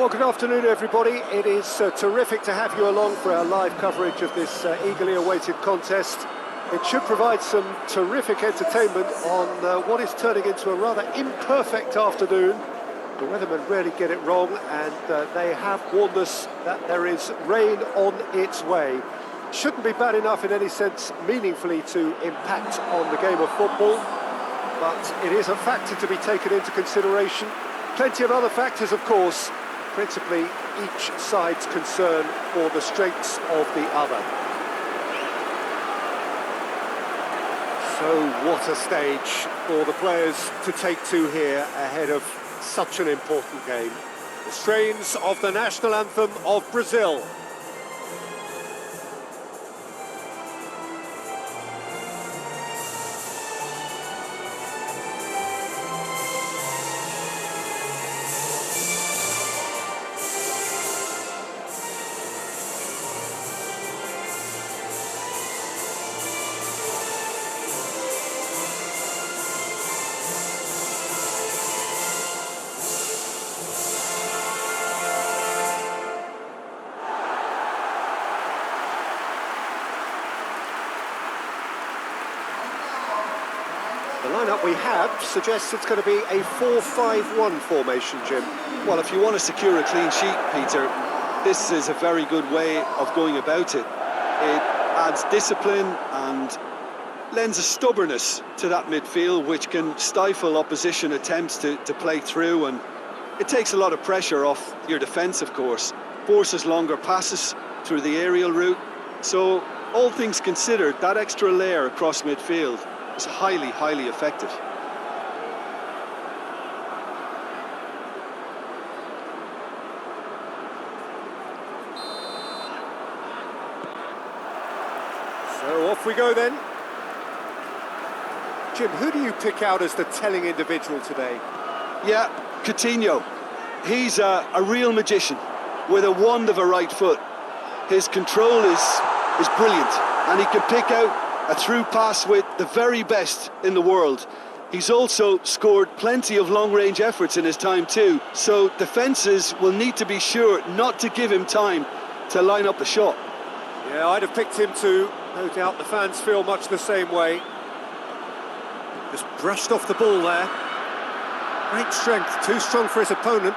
Well, good afternoon, everybody. It is terrific to have you along for our live coverage of this eagerly awaited contest. It should provide some terrific entertainment on what is turning into a rather imperfect afternoon. The weathermen rarely get it wrong, and they have warned us that there is rain on its way. Shouldn't be bad enough in any sense meaningfully to impact on the game of football, but it is a factor to be taken into consideration. Plenty of other factors, of course, principally each side's concern for the strengths of the other. So what a stage for the players to take to here ahead of such an important game. The strains of the national anthem of Brazil. The lineup we have suggests it's going to be a 4-5-1 formation, Jim. Well, if you want to secure a clean sheet, Peter, this is a very good way of going about it. It adds discipline and lends a stubbornness to that midfield, which can stifle opposition attempts to play through, and it takes a lot of pressure off your defence, of course. Forces longer passes through the aerial route. So, all things considered, that extra layer across midfield is highly, highly effective. So off we go then. Jim, who do you pick out as the telling individual today? Yeah, Coutinho. He's a real magician with a wand of a right foot. His control is brilliant, and he can pick out a through pass with the very best in the world. He's also scored plenty of long-range efforts in his time too, so defences will need to be sure not to give him time to line up a shot. Yeah, I'd have picked him too. No doubt the fans feel much the same way. Just brushed off the ball there. Great strength, too strong for his opponent.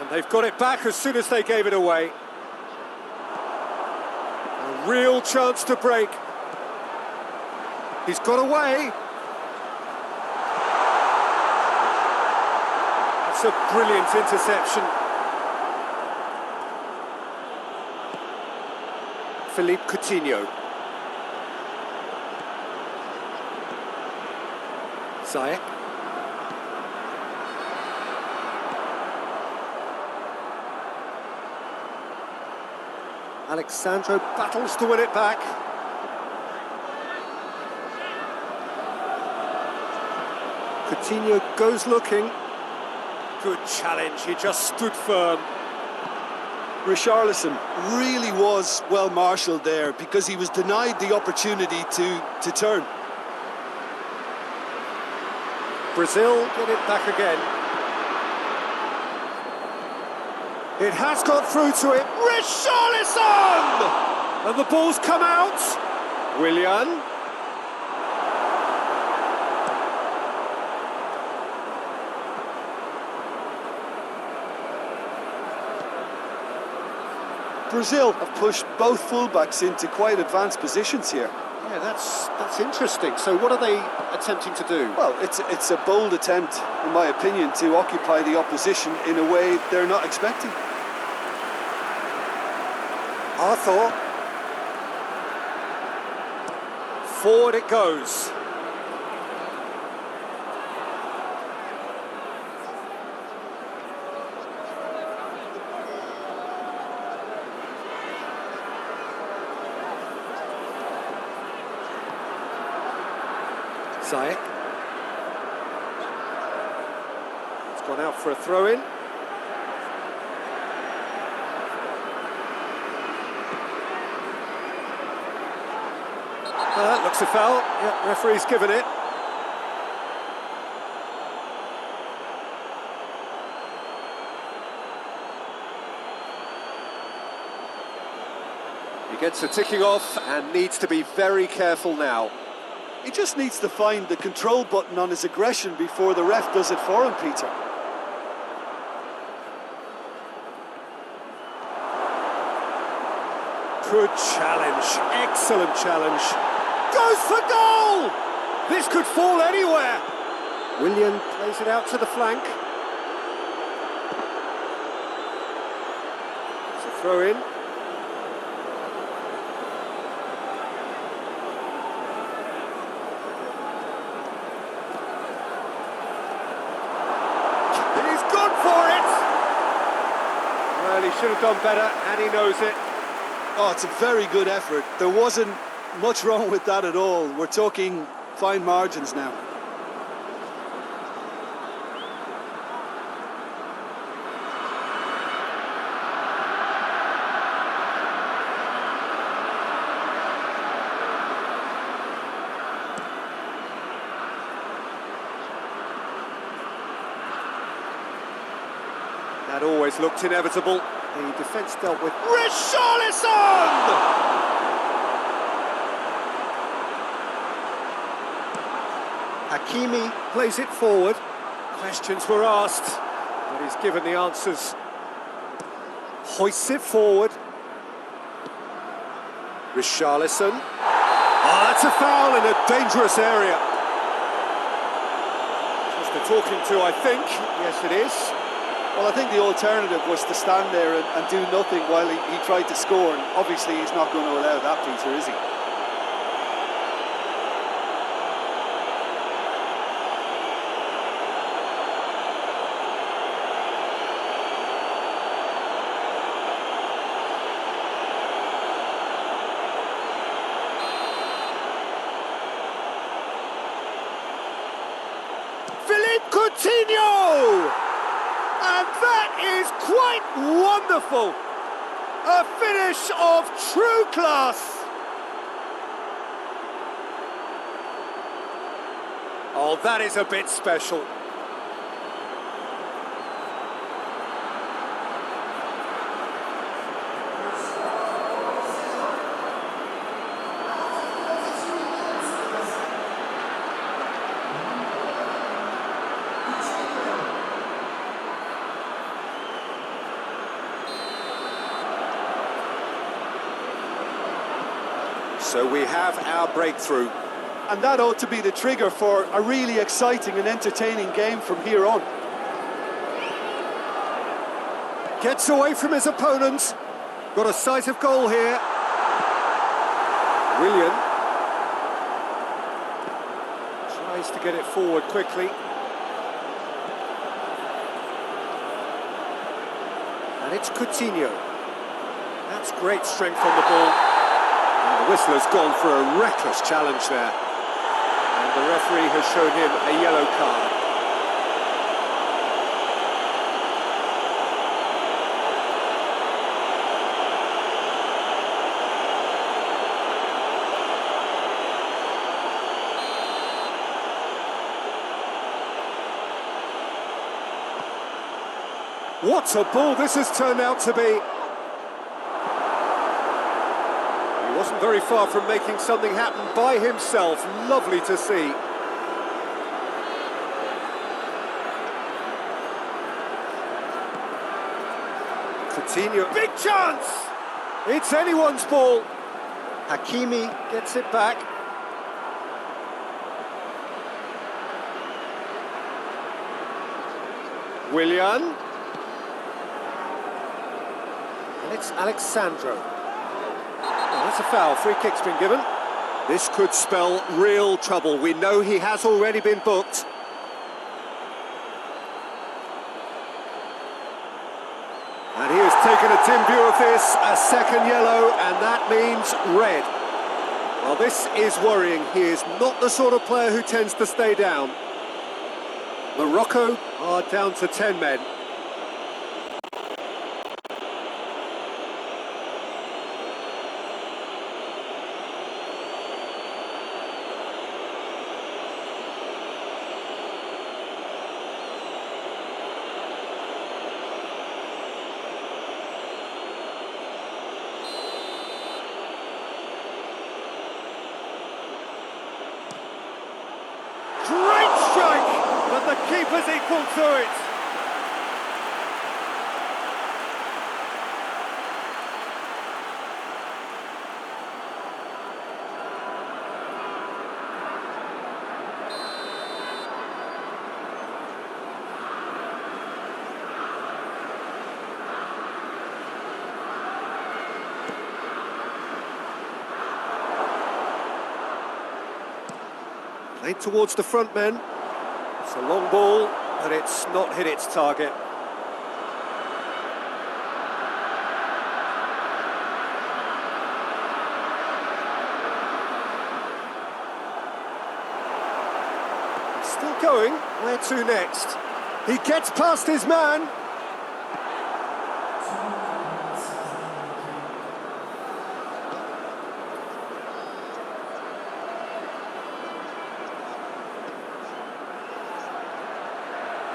And they've got it back as soon as they gave it away. A real chance to break. He's got away. That's a brilliant interception. Philippe Coutinho. Ziyech. Alexandro battles to win it back. Coutinho goes looking. Good challenge, he just stood firm. Richarlison really was well marshalled there because he was denied the opportunity to turn. Brazil get it back again. It has got through to it. Richarlison! And the ball's come out. Willian. Brazil have pushed both fullbacks into quite advanced positions here. Yeah, that's interesting. So what are they attempting to do? Well, it's a bold attempt, in my opinion, to occupy the opposition in a way they're not expecting. Arthur. Forward it goes. Ziyech. It's gone out for a throw-in. That looks a foul. Yeah, referee's given it. He gets the ticking off and needs to be very careful now. He just needs to find the control button on his aggression before the ref does it for him, Peter. Good challenge, excellent challenge. Goes for goal! This could fall anywhere. Willian plays it out to the flank. It's a throw in. He's gone for it! Well, he should have done better, and he knows it. Oh, it's a very good effort. There wasn't much wrong with that at all. We're talking fine margins now. That always looked inevitable. The defence dealt with Richarlison! Hakimi plays it forward. Questions were asked, but he's given the answers. Hoists it forward. Richarlison. Oh, that's a foul in a dangerous area. Just the talking to, I think. Yes, it is. Well, I think the alternative was to stand there and do nothing while he tried to score, and obviously he's not going to allow that, Peter, is he? Philippe Coutinho! And that is quite wonderful! A finish of true class! Oh, that is a bit special. So we have our breakthrough. And that ought to be the trigger for a really exciting and entertaining game from here on. Gets away from his opponents. Got a sight of goal here. Willian tries to get it forward quickly. And it's Coutinho. That's great strength on the ball. And the whistler's gone for a reckless challenge there. And the referee has shown him a yellow card. What a ball this has turned out to be. He wasn't very far from making something happen by himself. Lovely to see. Coutinho, big chance! It's anyone's ball. Hakimi gets it back. Willian. And it's Alexandro. Oh, that's a foul. Free kick's been given. This could spell real trouble. We know he has already been booked. And he has taken a dim view of this, a second yellow, and that means red. Well, this is worrying. He is not the sort of player who tends to stay down. Morocco are down to 10 men. keeper's equal to it. Played towards the front men. It's a long ball, but it's not hit its target. Still going. Where to next? He gets past his man.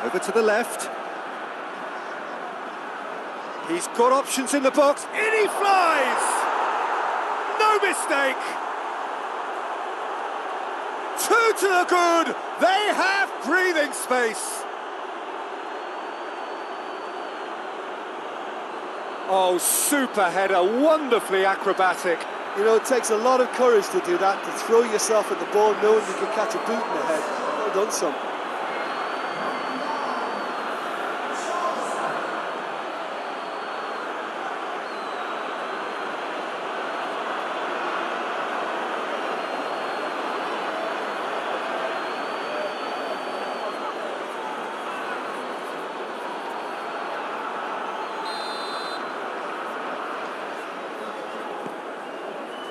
Over to the left. He's got options in the box. In he flies! No mistake! Two to the good! They have breathing space! Oh, super header, wonderfully acrobatic. You know, it takes a lot of courage to do that, to throw yourself at the ball knowing you can catch a boot in the head. Well done, son.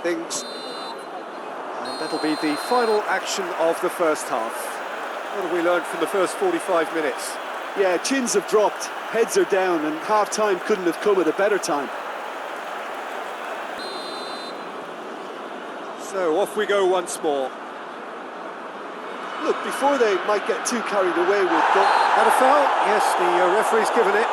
Things. And that'll be the final action of the first half. What have we learned from the first 45 minutes? Yeah, chins have dropped, heads are down, and half-time couldn't have come at a better time. So off we go once more. Look, before they might get too carried away with that. Had a foul? Yes, the referee's given it.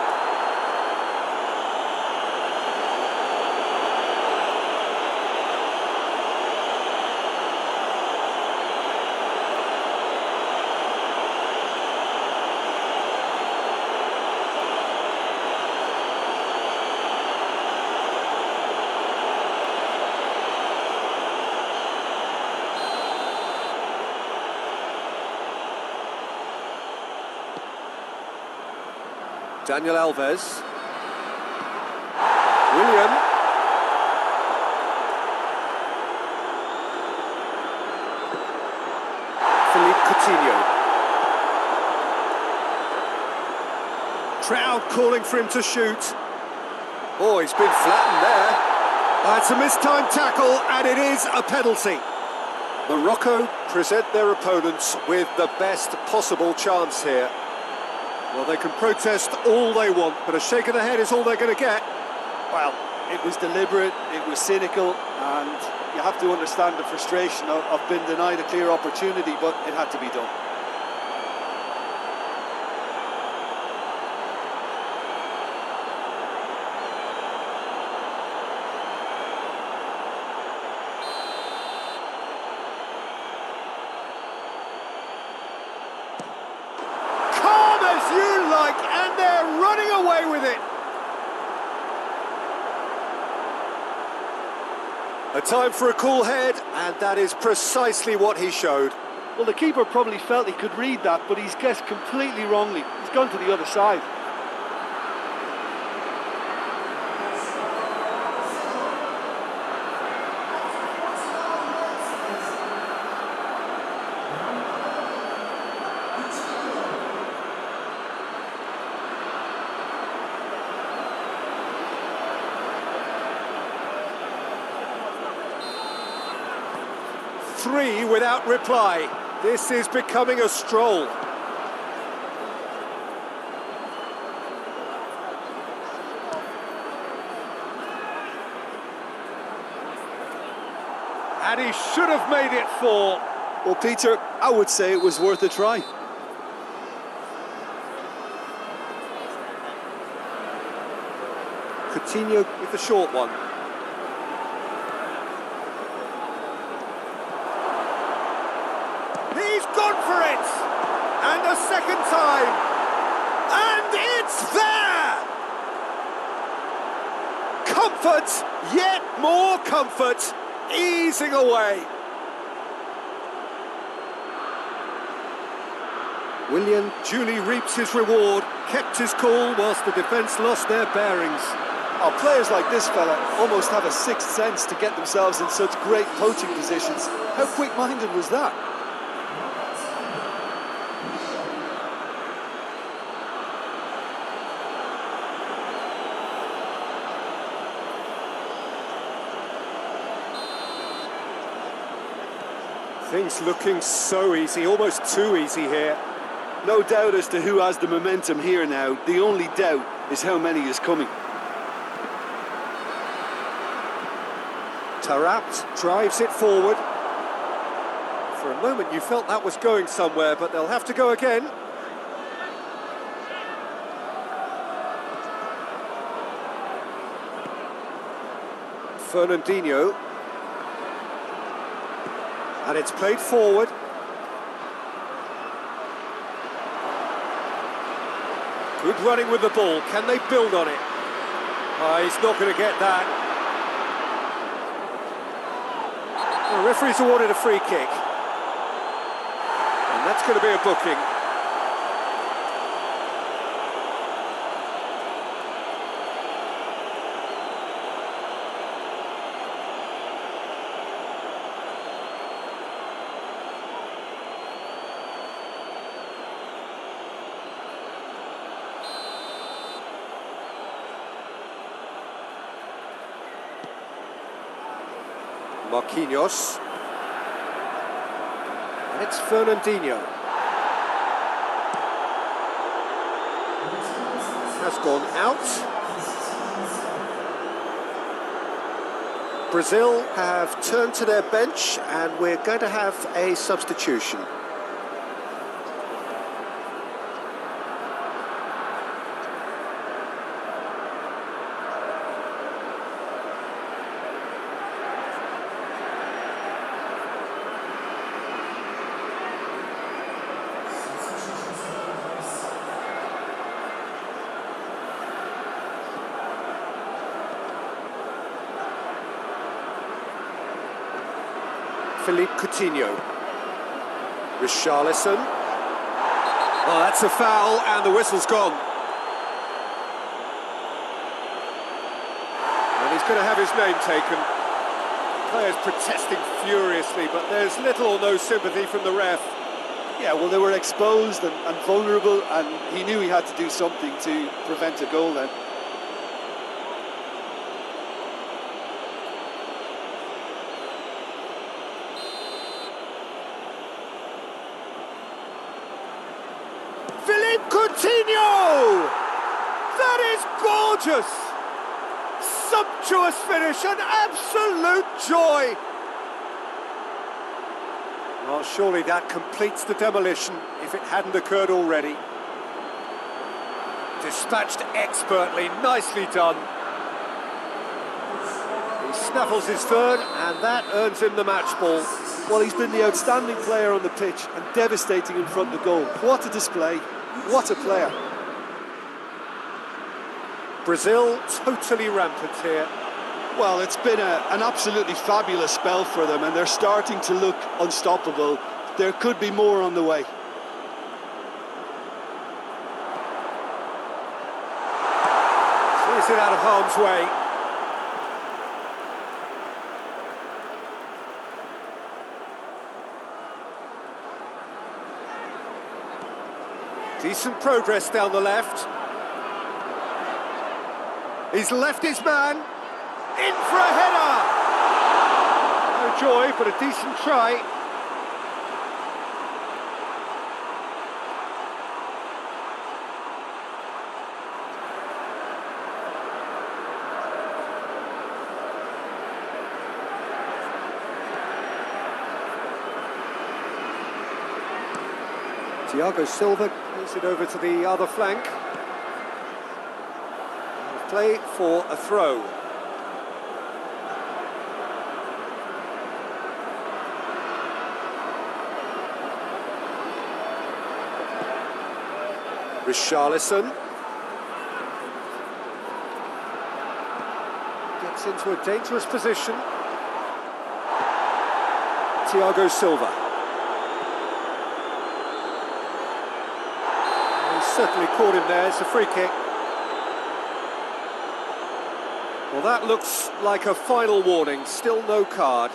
Daniel Alves. William. Philippe Coutinho. Crowd calling for him to shoot. Oh, he's been flattened there. That's a mistimed tackle, and it is a penalty. Morocco present their opponents with the best possible chance here. Well, they can protest all they want, but a shake of the head is all they're going to get. Well, it was deliberate, it was cynical, and you have to understand the frustration of being denied a clear opportunity, but it had to be done. And they're running away with it. A time for a cool head, and that is precisely what he showed. Well, the keeper probably felt he could read that, but he's guessed completely wrongly. He's gone to the other side. Three without reply. This is becoming a stroll. And he should have made it four. Well, Peter, I would say it was worth a try. Coutinho with the short one. He's gone for it! And a second time. And it's there! Comfort, yet more comfort, easing away. Willian duly reaps his reward, kept his cool whilst the defence lost their bearings. Oh, players like this fella almost have a sixth sense to get themselves in such great coaching positions. How quick-minded was that? Things looking so easy, almost too easy here. No doubt as to who has the momentum here now. The only doubt is how many is coming. Tarapt drives it forward. For a moment you felt that was going somewhere, but they'll have to go again. Fernandinho. And it's played forward. Good running with the ball. Can they build on it? He's not going to get that. The referee's awarded a free kick. And that's going to be a booking. Marquinhos. And it's Fernandinho. Has gone out. Brazil have turned to their bench and we're going to have a substitution. Philippe Coutinho. Richarlison. Oh, that's a foul, and the whistle's gone. And he's going to have his name taken. Players protesting furiously, but there's little or no sympathy from the ref. Yeah, well, they were exposed and vulnerable, and he knew he had to do something to prevent a goal then. Philippe Coutinho! That is gorgeous! Sumptuous finish, an absolute joy! Well, surely that completes the demolition, if it hadn't occurred already. Dispatched expertly, nicely done. He snaffles his third, and that earns him the match ball. Well, he's been the outstanding player on the pitch and devastating in front of the goal. What a display, what a player. Brazil totally rampant here. Well, it's been an absolutely fabulous spell for them, and they're starting to look unstoppable. There could be more on the way. Clears it out of harm's way. Decent progress down the left. He's left his man. In for a header! No joy, but a decent try. Thiago Silva plays it over to the other flank. Play for a throw. Richarlison. Gets into a dangerous position. Thiago Silva. He's certainly caught him there, it's a free kick. Well, that looks like a final warning, still no card.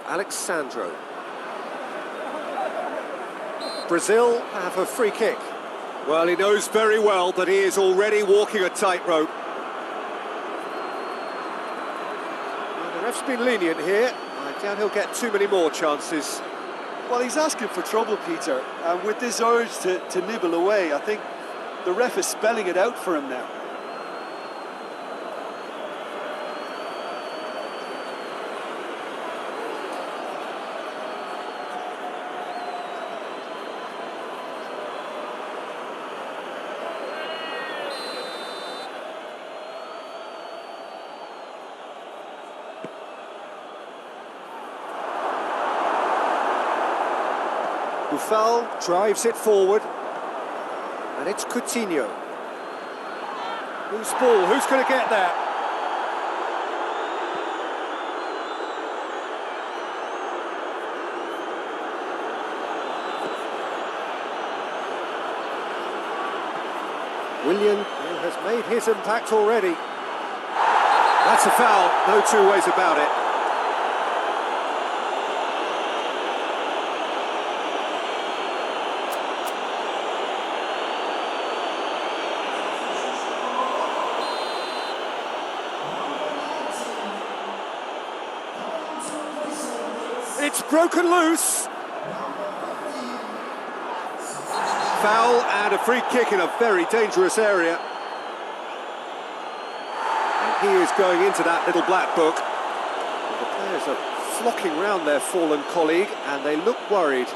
Alexandro. Brazil have a free kick. Well, he knows very well that he is already walking a tightrope. Well, the ref's been lenient here. I doubt he'll get too many more chances. Well, he's asking for trouble, Peter, and with this urge to nibble away, I think the ref is spelling it out for him now. Buffal drives it forward, and it's Coutinho. Who's ball? Who's going to get there? Willian, who has made his impact already. That's a foul, no two ways about it. It's broken loose. Foul and a free kick in a very dangerous area. And he is going into that little black book. And the players are flocking round their fallen colleague and they look worried.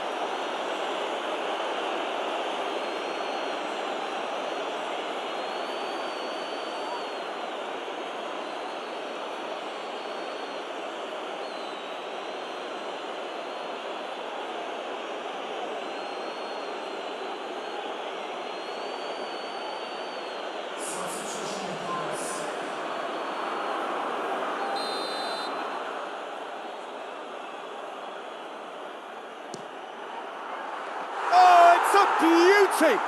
Beauty!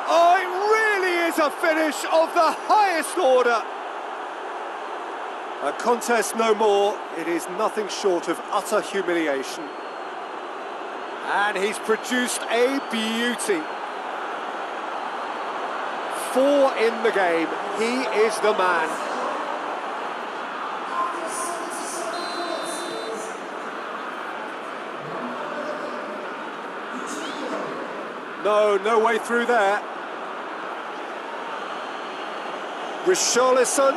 Oh, it really is a finish of the highest order. A contest no more. It is nothing short of utter humiliation. And he's produced a beauty. 4 in the game. He is the man. No way through there. Richarlison.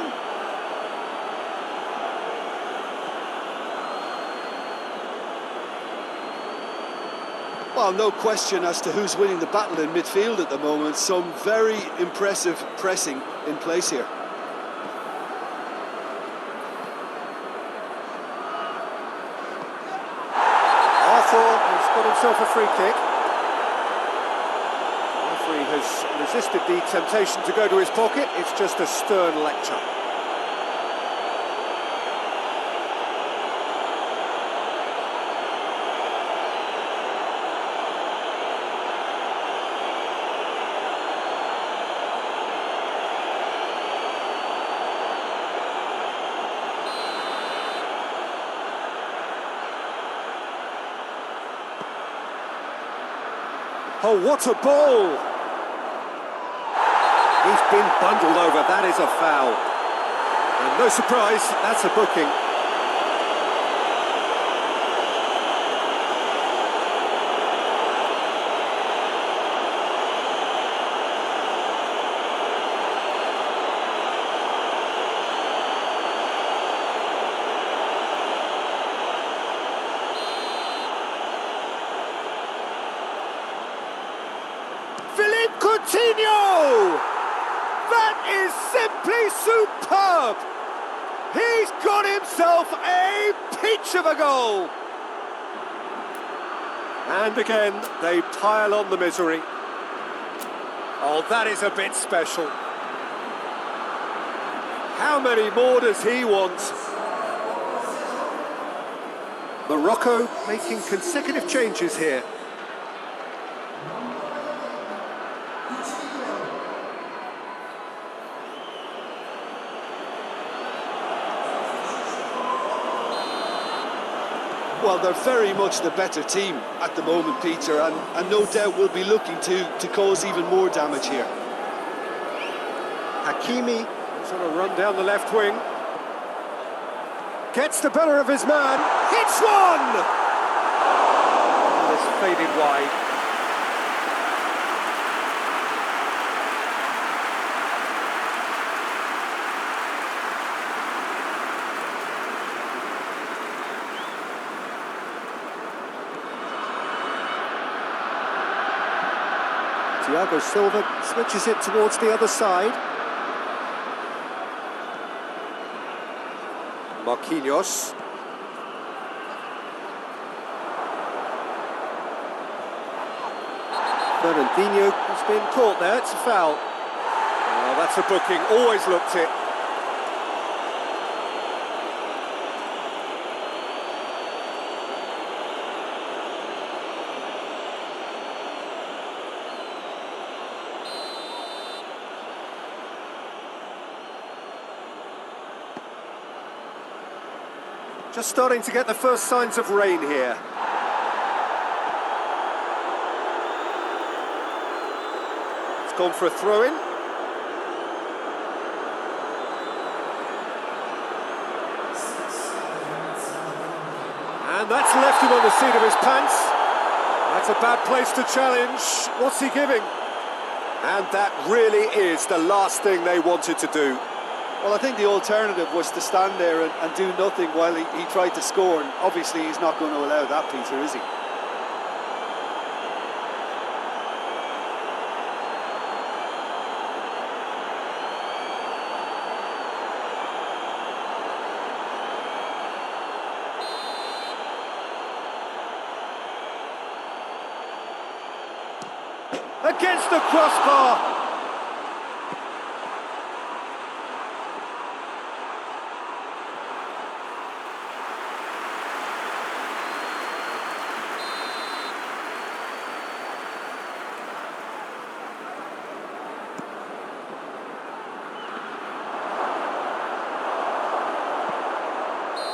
Well, no question as to who's winning the battle in midfield at the moment. Some very impressive pressing in place here. Arthur has got himself a free kick. He has resisted the temptation to go to his pocket. It's just a stern lecture. Oh, what a ball! He's been bundled over, that is a foul. And no surprise, that's a booking. Coutinho! That is simply superb! He's got himself a peach of a goal! And again, they pile on the misery. Oh, that is a bit special. How many more does he want? Morocco making consecutive changes here. Well, they're very much the better team at the moment, Peter, and no doubt will be looking to cause even more damage here. Hakimi is on a run down the left wing. Gets the better of his man, hits one! And it's faded wide. Thiago Silva switches it towards the other side. Marquinhos. Fernandinho has been caught there, it's a foul. Oh, that's a booking, always looked it. Just starting to get the first signs of rain here. It's gone for a throw-in. And that's left him on the seat of his pants. That's a bad place to challenge. What's he giving? And that really is the last thing they wanted to do. Well, I think the alternative was to stand there and do nothing while he tried to score, and obviously he's not going to allow that, Peter, is he? Against the crossbar!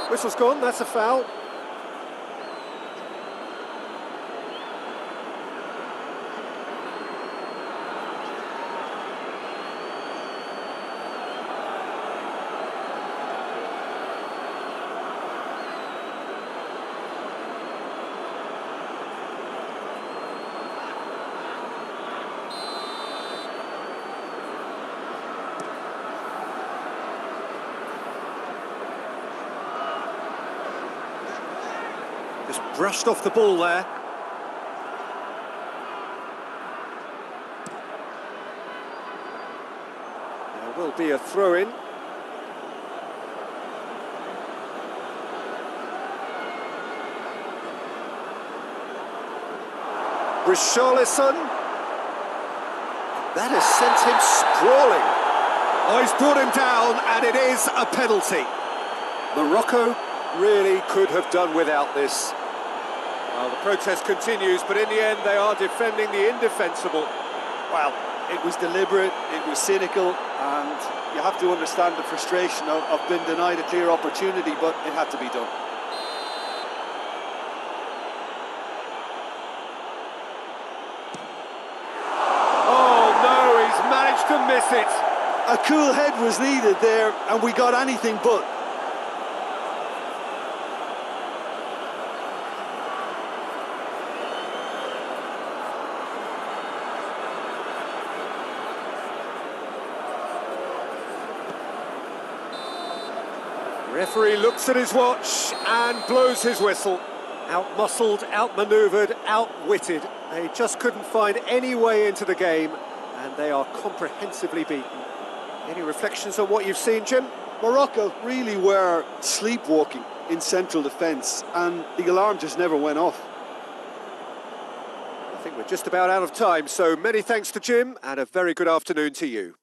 Whistle's gone, that's a foul. Just brushed off the ball there. There will be a throw-in. Richarlison. That has sent him sprawling. Oh, he's brought him down, and it is a penalty. Morocco really could have done without this. Well, the protest continues, but in the end they are defending the indefensible. Well, it was deliberate, it was cynical, and you have to understand the frustration of being denied a clear opportunity, but it had to be done. Oh no, he's managed to miss it. A cool head was needed there, and we got anything but. Referee looks at his watch and blows his whistle. Out-muscled, out-manoeuvred, outwitted. They just couldn't find any way into the game, and they are comprehensively beaten. Any reflections on what you've seen, Jim? Morocco really were sleepwalking in central defence, and the alarm just never went off. I think we're just about out of time, so many thanks to Jim, and a very good afternoon to you.